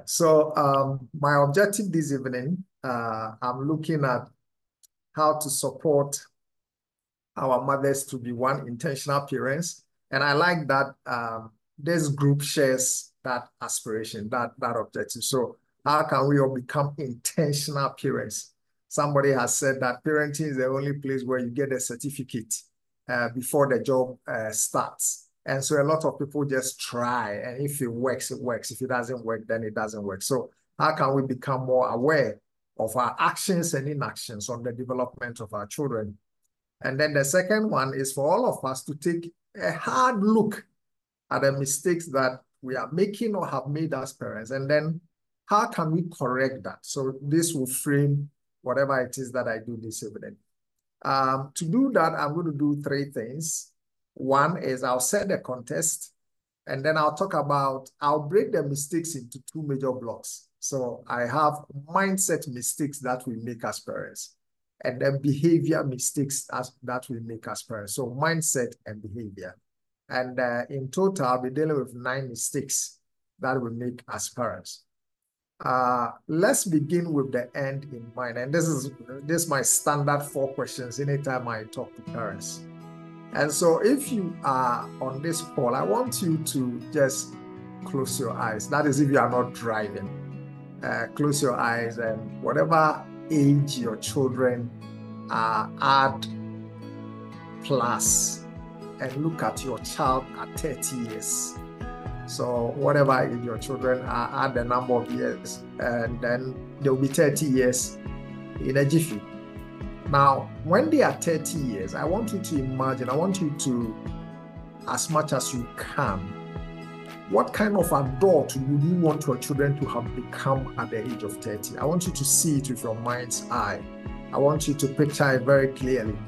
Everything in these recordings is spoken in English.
So my objective this evening, I'm looking at how to support our mothers to be one intentional parents. And I like that this group shares that aspiration, that objective. So how can we all become intentional parents? Somebody has said that parenting is the only place where you get a certificate before the job starts. And so a lot of people just try, and if it works, it works. If it doesn't work, then it doesn't work. So how can we become more aware of our actions and inactions on the development of our children? And then the second one is for all of us to take a hard look at the mistakes that we are making or have made as parents. And then how can we correct that? So this will frame whatever it is that I do this evening. To do that, I'm going to do three things. One is I'll set the context, and then I'll break the mistakes into two major blocks. So I have mindset mistakes that we make as parents, and then behavior mistakes that we make as parents. So mindset and behavior. And in total, I'll be dealing with 9 mistakes that we make as parents. Let's begin with the end in mind. And this is my standard 4 questions anytime I talk to parents. And so if you are on this call, I want you to just close your eyes. That is if you are not driving. Close your eyes, and whatever age your children are at plus, and look at your child at 30 years. So whatever age your children are, add the number of years, and then they'll be 30 years in a jiffy. Now, when they are 30 years, I want you to imagine, I want you to, as much as you can, what kind of adult would you want your children to have become at the age of 30? I want you to see it with your mind's eye. I want you to picture it very clearly.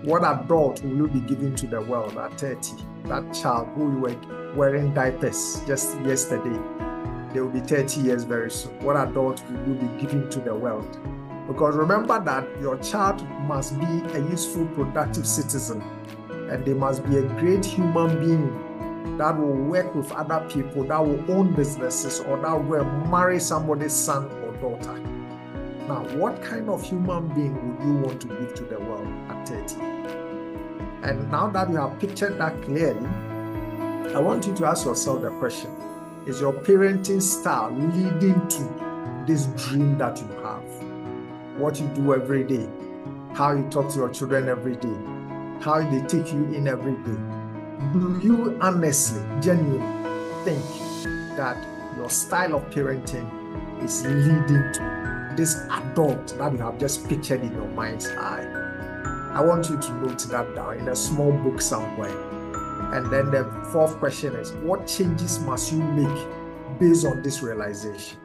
What adult will you be giving to the world at 30? That child who you were wearing diapers just yesterday, they will be 30 years very soon. What adult will you be giving to the world? Because remember that your child must be a useful, productive citizen, and they must be a great human being that will work with other people, that will own businesses, or that will marry somebody's son or daughter. Now, what kind of human being would you want to give to the world at 30? And now that you have pictured that clearly, I want you to ask yourself the question: is your parenting style leading to this dream that you have? What you do every day, how you talk to your children every day, how they take you in every day. Do you honestly, genuinely think that your style of parenting is leading to this adult that you have just pictured in your mind's eye? I want you to note that down in a small book somewhere. And then the 4th question is, what changes must you make based on this realization?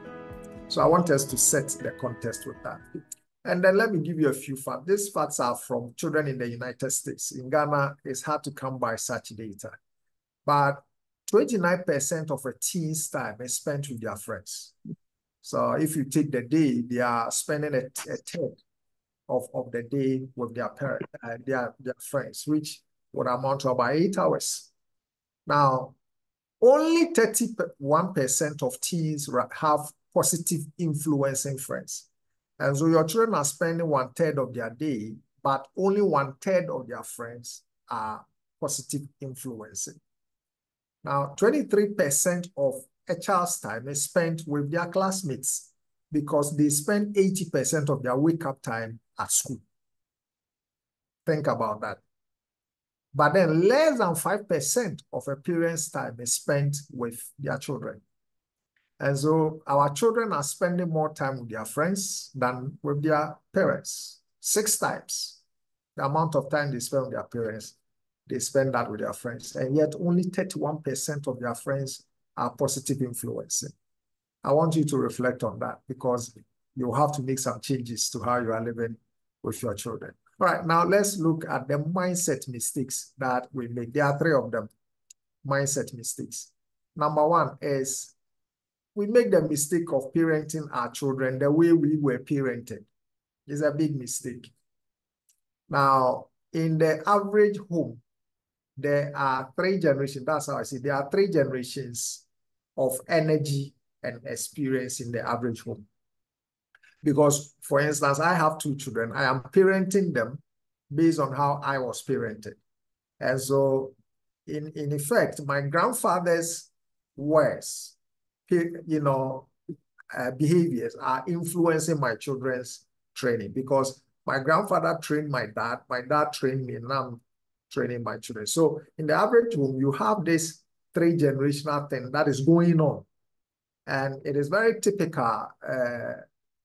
So I want us to set the context with that. And then let me give you a few facts. These facts are from children in the United States. In Ghana, it's hard to come by such data. But 29% of a teen's time is spent with their friends. So if you take the day, they are spending a third of the day with their parents, their friends, which would amount to about 8 hours. Now, only 31% of teens have positive influencing friends. And so your children are spending 1/3 of their day, but only 1/3 of their friends are positive influencing. Now, 23% of a child's time is spent with their classmates because they spend 80% of their wake-up time at school. Think about that. But then less than 5% of a parent's time is spent with their children. And so our children are spending more time with their friends than with their parents. 6 times the amount of time they spend with their parents, they spend that with their friends. And yet only 31% of their friends are positive influencing. I want you to reflect on that, because you have to make some changes to how you are living with your children. All right, now let's look at the mindset mistakes that we make. There are 3 of them, mindset mistakes. Number 1 is we make the mistake of parenting our children the way we were parented. It's a big mistake. Now, in the average home, there are 3 generations. That's how I see it. There are 3 generations of energy and experience in the average home. Because, for instance, I have 2 children. I am parenting them based on how I was parented. And so, in effect, my grandfather's words, behaviors are influencing my children's training, because my grandfather trained my dad trained me, and I'm training my children. So in the average home, you have this 3-generational thing that is going on. And it is very typical,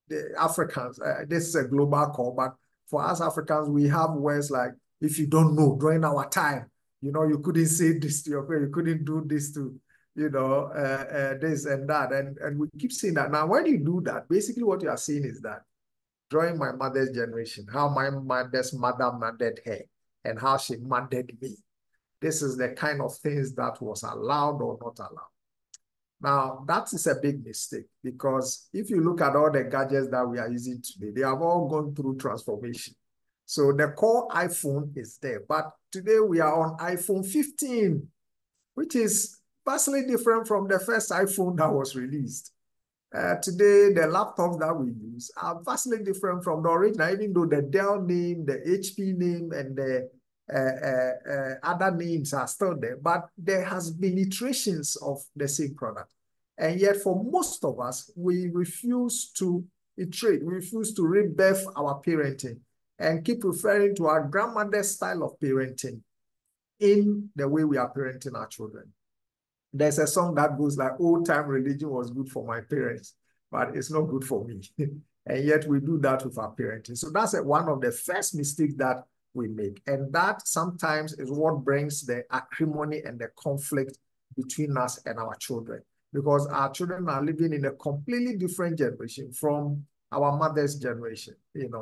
the Africans, this is a global call, but for us Africans, we have words like, if you don't know, during our time, you couldn't say this to your parents, you couldn't do this to, this and that. And we keep saying that. Now, when you do that, basically what you are saying is that during my mother's generation, how my mother's mother mothered her and how she mothered me. This is the kind of things that was allowed or not allowed. Now, that is a big mistake, because if you look at all the gadgets that we are using today, they have all gone through transformation. So the core iPhone is there, but today we are on iPhone 15, which is vastly different from the first iPhone that was released. Today, the laptops that we use are vastly different from the original, even though the Dell name, the HP name, and the other names are still there, but there has been iterations of the same product. And yet for most of us, we refuse to iterate, we refuse to rebirth our parenting and keep referring to our grandmother's style of parenting in the way we are parenting our children. There's a song that goes like, old time religion was good for my parents, but it's not good for me. And yet we do that with our parenting. So that's one of the first mistakes that we make. And that sometimes is what brings the acrimony and the conflict between us and our children, because our children are living in a completely different generation from our mother's generation.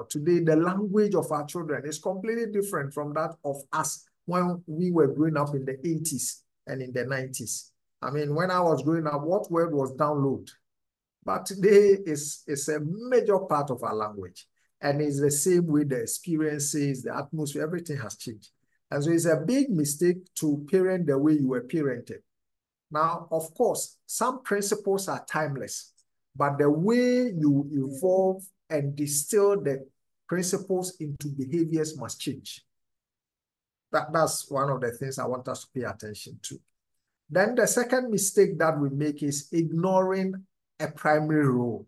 Today, the language of our children is completely different from that of us when we were growing up in the 80s and in the 90s. I mean, when I was growing up, what word was download? But today is a major part of our language. And it's the same with the experiences, the atmosphere, everything has changed. And so it's a big mistake to parent the way you were parented. Now, of course, some principles are timeless, but the way you evolve and distill the principles into behaviors must change. That's one of the things I want us to pay attention to. Then the second mistake that we make is ignoring a primary role.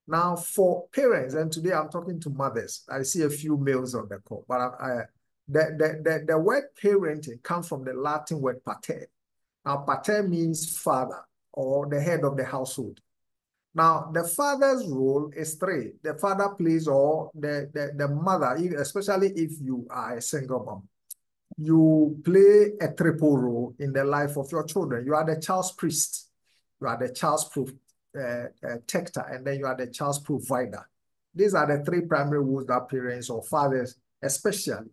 Now, for parents, and today I'm talking to mothers, I see a few males on the call, but the word parenting comes from the Latin word pater. Now, pater means father or the head of the household. Now, the father's role is 3. The father plays, or the mother, especially if you are a single mom, you play a triple role in the life of your children. You are the child's priest, you are the child's protector, and then you are the child's provider. These are the 3 primary roles that parents or fathers especially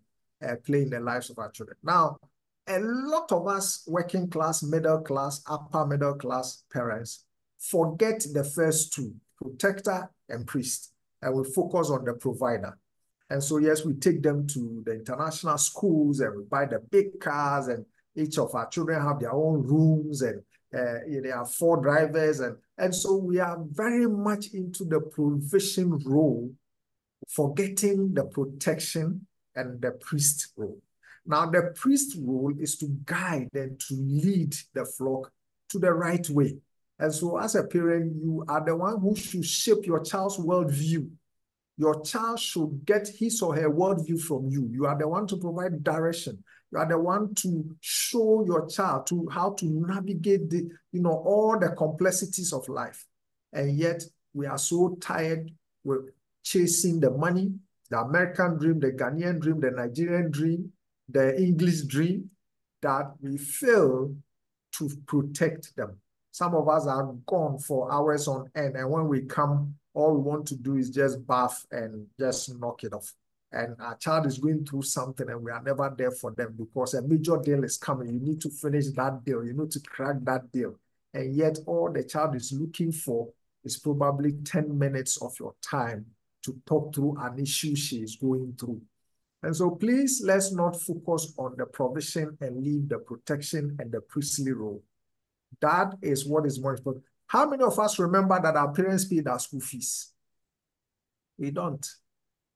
play in the lives of our children. Now, a lot of us working class, middle class, upper middle class parents forget the first 2, protector and priest, and we focus on the provider. And so, yes, we take them to the international schools and we buy the big cars, and each of our children have their own rooms, and they have 4 drivers. And so we are very much into the provision role, forgetting the protection and the priest role. Now, the priest role is to guide and to lead the flock to the right way. And so as a parent, you are the one who should shape your child's worldview. Your child should get his or her worldview from you. You are the one to provide direction. You are the one to show your child how to navigate all the complexities of life. And yet we are so tired with chasing the money, the American dream, the Ghanaian dream, the Nigerian dream, the English dream, that we fail to protect them. Some of us are gone for hours on end, and when we come, all we want to do is just bath and just knock it off. And our child is going through something and we are never there for them because a major deal is coming. You need to finish that deal. You need to crack that deal. And yet all the child is looking for is probably 10 minutes of your time to talk through an issue she is going through. And so please, let's not focus on the provision and leave the protection and the priestly role. That is what is more important. How many of us remember that our parents paid our school fees? We don't.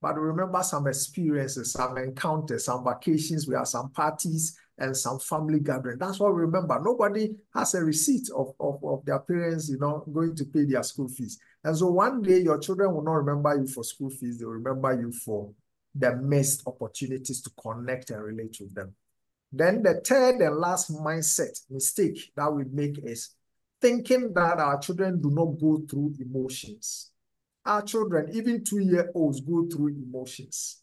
But remember some experiences, some encounters, some vacations, we have some parties and some family gathering. That's what we remember. Nobody has a receipt of their parents, going to pay their school fees. And so one day your children will not remember you for school fees. They'll remember you for the missed opportunities to connect and relate with them. Then the third and last mindset mistake that we make is thinking that our children do not go through emotions. Our children, even 2-year-olds, go through emotions.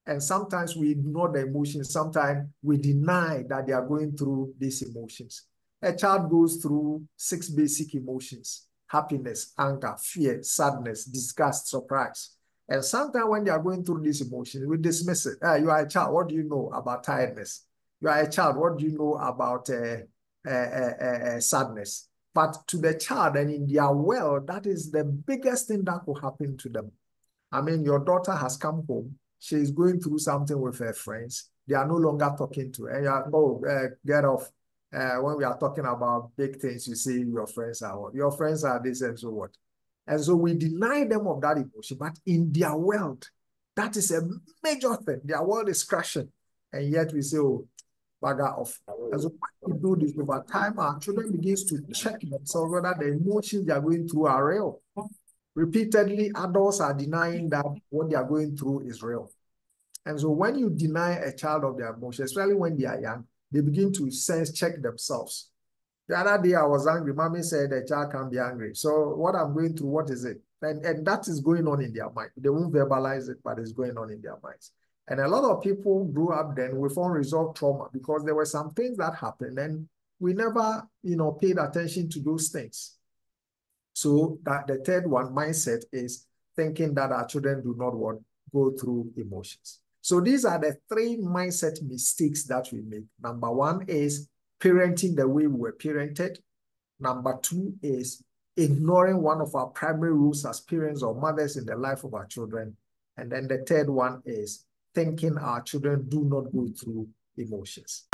And sometimes we ignore the emotions. Sometimes we deny that they are going through these emotions. A child goes through 6 basic emotions: happiness, anger, fear, sadness, disgust, surprise. And sometimes when they are going through these emotions, we dismiss it. You are a child. What do you know about tiredness? You are a child. What do you know about sadness? But to the child and in their world, that is the biggest thing that will happen to them. I mean, your daughter has come home. She's going through something with her friends. They are no longer talking to her. And get off. When we are talking about big things, you say your friends are what? Your friends are this and so what? And so we deny them of that emotion. But in their world, that is a major thing. Their world is crashing. And yet we say, oh, bugger off. And so when we do this over time, our children begins to check themselves whether the emotions they are going through are real. Repeatedly, adults are denying that what they are going through is real. And so when you deny a child of their emotions, especially when they are young, they begin to check themselves. The other day I was angry. Mommy said a child can be angry. So what I'm going through, what is it? And that is going on in their mind. They won't verbalize it, but it's going on in their minds. And a lot of people grew up then with unresolved trauma because there were some things that happened and we never, paid attention to those things. So that the third one, mindset, is thinking that our children do not go through emotions. So these are the 3 mindset mistakes that we make. Number 1 is parenting the way we were parented. Number 2 is ignoring one of our primary roles as parents or mothers in the life of our children. And then the third one is thinking our children do not go through emotions.